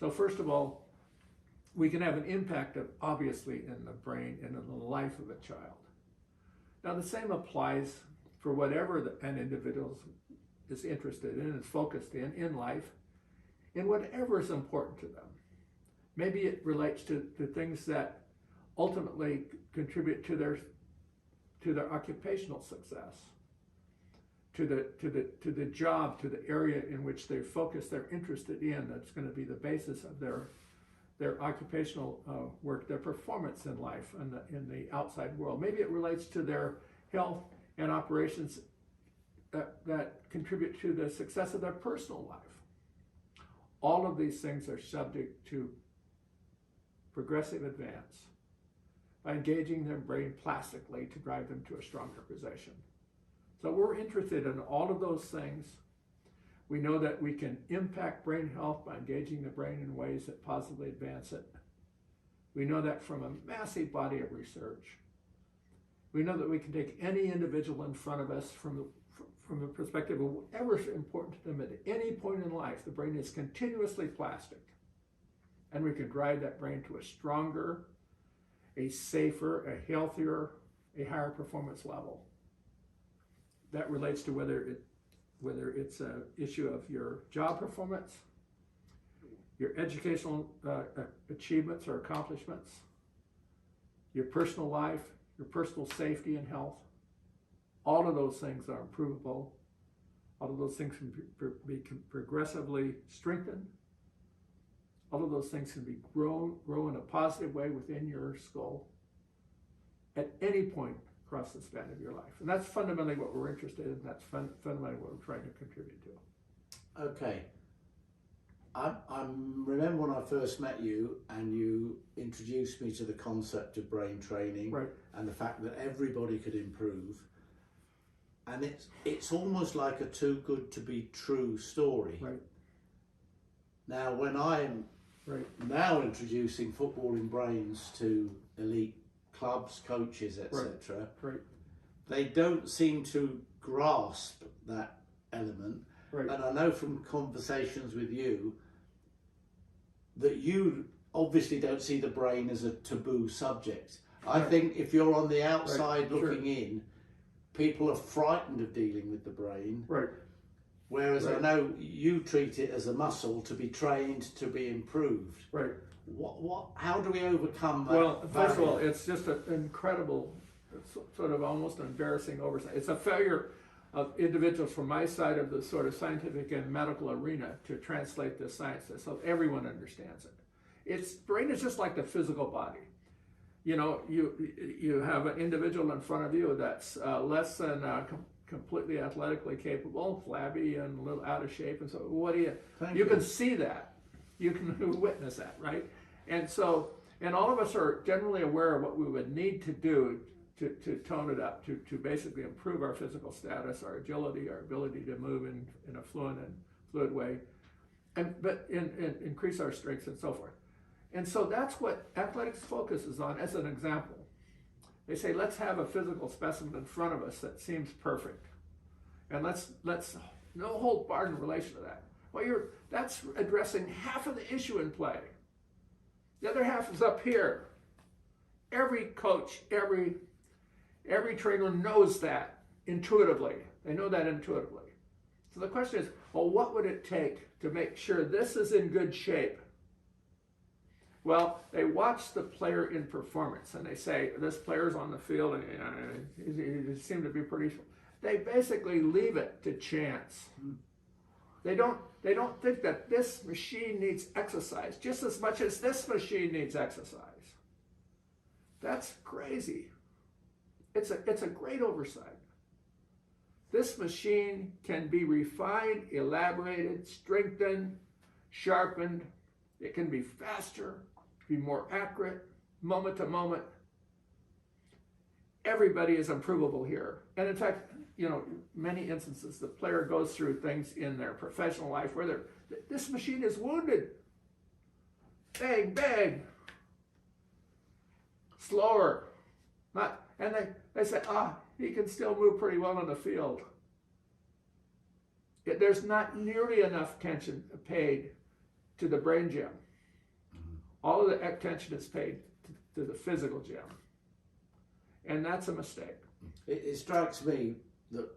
So first of all, we can have an impact obviously in the brain and in the life of a child. Now the same applies for whatever an individual is interested in, is focused in life, in whatever is important to them. Maybe it relates to things that ultimately contribute to their occupational success, to the job, to the area in which they're focused, they're interested in. That's going to be the basis of their occupational work, their performance in life and in the outside world. Maybe it relates to their health and operations that contribute to the success of their personal life. All of these things are subject to progressive advance by engaging their brain plastically to drive them to a stronger position. So we're interested in all of those things. We know that we can impact brain health by engaging the brain in ways that positively advance it. We know that from a massive body of research. We know that we can take any individual in front of us from the perspective of whatever is important to them at any point in life. The brain is continuously plastic. And we can drive that brain to a stronger, a safer, a healthier, a higher performance level. That relates to whether it's an issue of your job performance, your educational achievements or accomplishments, your personal life, your personal safety and health. All of those things are improvable. All of those things can be progressively strengthened. All of those things can be grow in a positive way within your skull at any point across the span of your life. And that's fundamentally what we're interested in. That's fundamentally what we're trying to contribute to. Okay. I remember when I first met you and you introduced me to the concept of brain training, right, and the fact that everybody could improve. And it's almost like a too good to be true story. Right. Now, when I'm now introducing footballing brains to elite clubs, coaches, etc., they don't seem to grasp that element. Right. And I know from conversations with you that you obviously don't see the brain as a taboo subject. I think if you're on the outside looking in, people are frightened of dealing with the brain. Right. Whereas I know you treat it as a muscle to be trained, to be improved. Right. How do we overcome that? Well, first of all, it's just an incredible, sort of almost embarrassing oversight. It's a failure of individuals from my side of the sort of scientific and medical arena to translate this science so everyone understands it. Brain is just like the physical body. You know, you have an individual in front of you that's less than completely athletically capable, flabby and a little out of shape, and so what do you can see that, you can witness that, right? And so, and all of us are generally aware of what we would need to do to tone it up, to basically improve our physical status, our agility, our ability to move in a fluid way, but increase our strengths and so forth. And so that's what athletics focuses on as an example. They say, let's have a physical specimen in front of us that seems perfect. And let's no hold barred in relation to that. Well, that's addressing half of the issue in play. The other half is up here. Every coach, every trainer knows that intuitively. They know that intuitively. So the question is, well, what would it take to make sure this is in good shape? Well, they watch the player in performance and they say, this player's on the field and he seemed to be pretty. They basically leave it to chance. They don't think that this machine needs exercise just as much as this machine needs exercise. That's crazy. It's a great oversight. This machine can be refined, elaborated, strengthened, sharpened. It can be faster, be more accurate, moment to moment. Everybody is improvable here. And in fact, you know, many instances, the player goes through things in their professional life where this machine is wounded. Bang, bang. Slower. And they say, he can still move pretty well on the field. There's not nearly enough attention paid to the brain gym. All of the attention is paid to the physical gym. And that's a mistake. It strikes me that,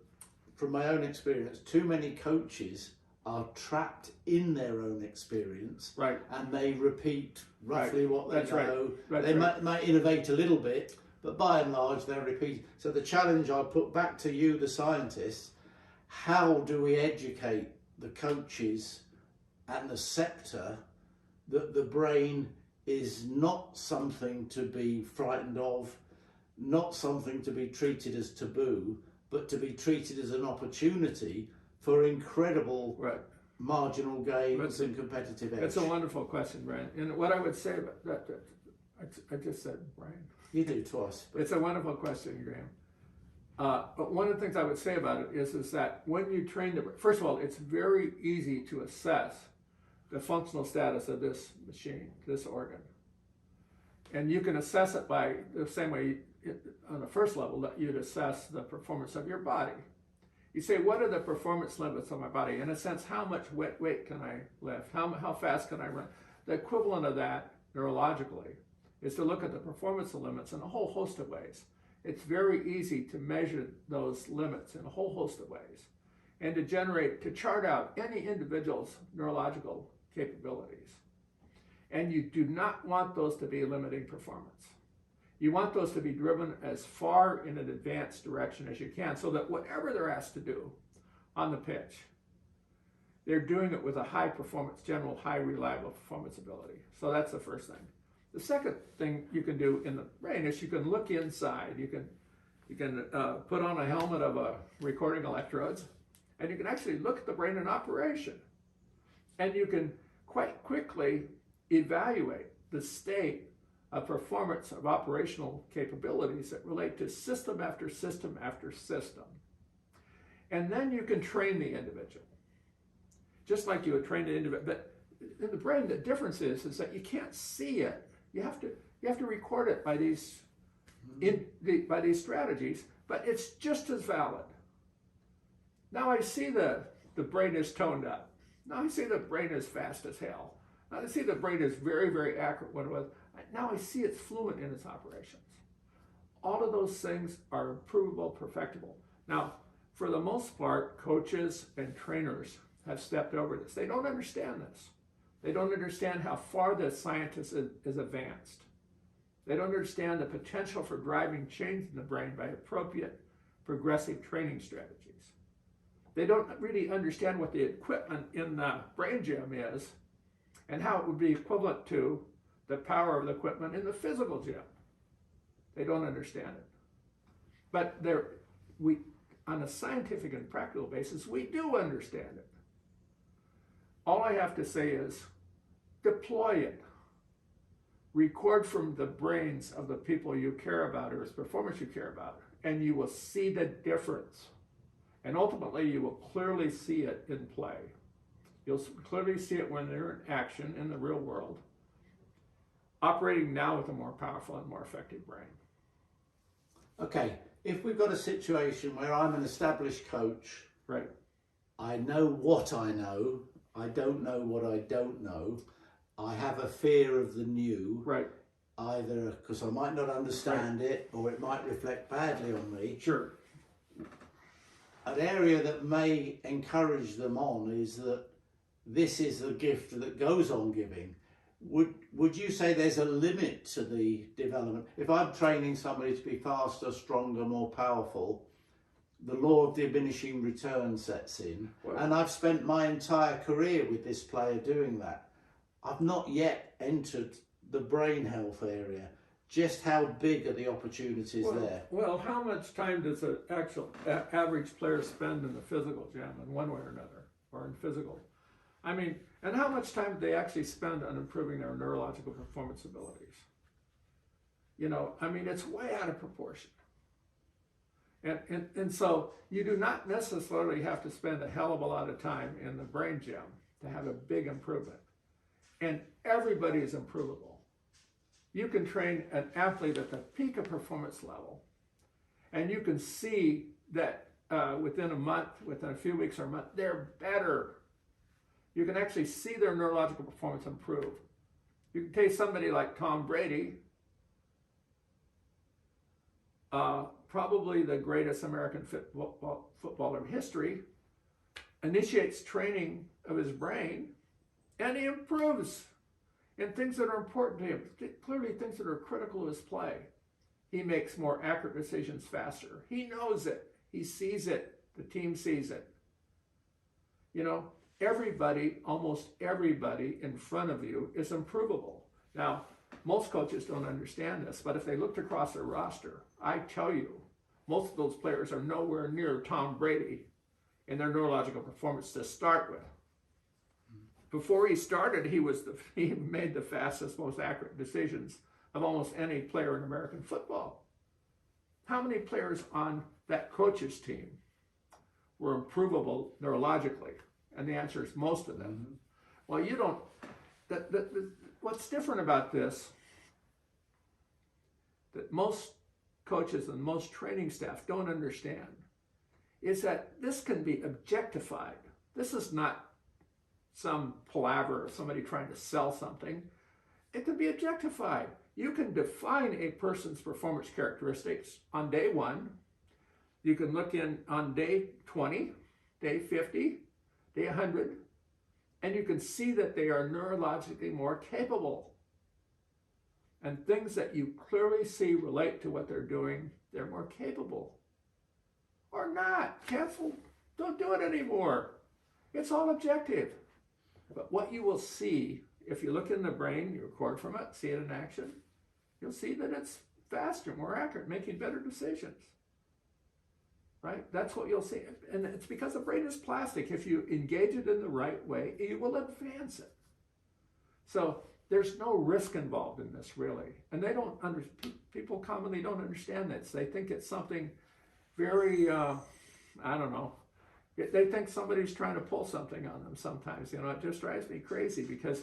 from my own experience, too many coaches are trapped in their own experience, right, and they repeat roughly what they know. Right. They might innovate a little bit, but by and large they repeat. So the challenge I put back to you, the scientists: how do we educate the coaches and the sector that the brain is not something to be frightened of, not something to be treated as taboo, but to be treated as an opportunity for incredible marginal gains and competitive edge? That's a wonderful question, Brian. And what I would say about that, I just said, Brian. You do twice. It's a wonderful question, Graham. But one of the things I would say about it is that when you train first of all, it's very easy to assess the functional status of this machine, this organ. And you can assess it by the same way on the first level that you'd assess the performance of your body. You say, what are the performance limits of my body? In a sense, how much weight can I lift? How fast can I run? The equivalent of that neurologically is to look at the performance limits in a whole host of ways. It's very easy to measure those limits in a whole host of ways and to chart out any individual's neurological capabilities. And you do not want those to be limiting performance. You want those to be driven as far in an advanced direction as you can, so that whatever they're asked to do on the pitch, they're doing it with a high performance, general, high reliable performance ability. So that's the first thing. The second thing you can do in the brain is you can look inside. You can put on a helmet of recording electrodes, and you can actually look at the brain in operation. And you can quite quickly evaluate the state of performance of operational capabilities that relate to system after system after system. And then you can train the individual, just like you would train the individual. But in the brain, the difference is that you can't see it. You have to record it by these strategies, but it's just as valid. Now I see the brain is toned up. Now I see the brain is fast as hell. Now I see the brain is very, very accurate when it was. Now I see it's fluent in its operations. All of those things are improvable, perfectible. Now, for the most part, coaches and trainers have stepped over this. They don't understand this. They don't understand how far the scientist is advanced. They don't understand the potential for driving change in the brain by appropriate progressive training strategies. They don't really understand what the equipment in the brain gym is and how it would be equivalent to the power of the equipment in the physical gym. They don't understand it. But on a scientific and practical basis, we do understand it. All I have to say is, deploy it. Record from the brains of the people you care about or whose performance you care about, and you will see the difference. And ultimately, you will clearly see it in play. You'll clearly see it when they're in action in the real world, operating now with a more powerful and more effective brain. Okay, if we've got a situation where I'm an established coach, right? I know what I know, I don't know what I don't know, I have a fear of the new, right? Either because I might not understand it or it might reflect badly on me. Sure. An area that may encourage them on is that this is the gift that goes on giving. Would you say there's a limit to the development? If I'm training somebody to be faster, stronger, more powerful, the law of diminishing return sets in. Well, and I've spent my entire career with this player doing that. I've not yet entered the brain health area. Just how big are the opportunities there? Well, how much time does an actual average player spend in the physical gym in one way or another, or in physical? I mean, and how much time do they actually spend on improving their neurological performance abilities? You know, I mean, it's way out of proportion. And so you do not necessarily have to spend a hell of a lot of time in the brain gym to have a big improvement. And everybody is improvable. You can train an athlete at the peak of performance level, and you can see that within a month, within a few weeks or a month, they're better. You can actually see their neurological performance improve. You can take somebody like Tom Brady, probably the greatest American footballer in history, initiates training of his brain, and he improves in things that are important to him, clearly things that are critical to his play. He makes more accurate decisions faster. He knows it. He sees it. The team sees it. You know, everybody, almost everybody in front of you is improvable. Now, most coaches don't understand this, but if they looked across their roster, I tell you, most of those players are nowhere near Tom Brady in their neurological performance to start with. Before he started, he made the fastest, most accurate decisions of almost any player in American football. How many players on that coach's team were improvable neurologically? And the answer is most of them. Well, you don't. What's different about this, that most coaches and most training staff don't understand, is that this can be objectified. This is not some palaver of somebody trying to sell something. It can be objectified. You can define a person's performance characteristics on day 1. You can look in on day 20, day 50, day 100, and you can see that they are neurologically more capable. And things that you clearly see relate to what they're doing, they're more capable. Or not. Cancel. Don't do it anymore. It's all objective. But what you will see, if you look in the brain, you record from it, see it in action, you'll see that it's faster, more accurate, making better decisions. Right? That's what you'll see. And it's because the brain is plastic. If you engage it in the right way, you will advance it. So there's no risk involved in this, really. And they don't people commonly don't understand this. They think it's something very, I don't know. They think somebody's trying to pull something on them sometimes. You know, it just drives me crazy because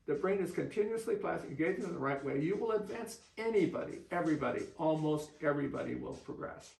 the brain is continuously plastic, engaging in the right way. You will advance anybody, everybody, almost everybody will progress.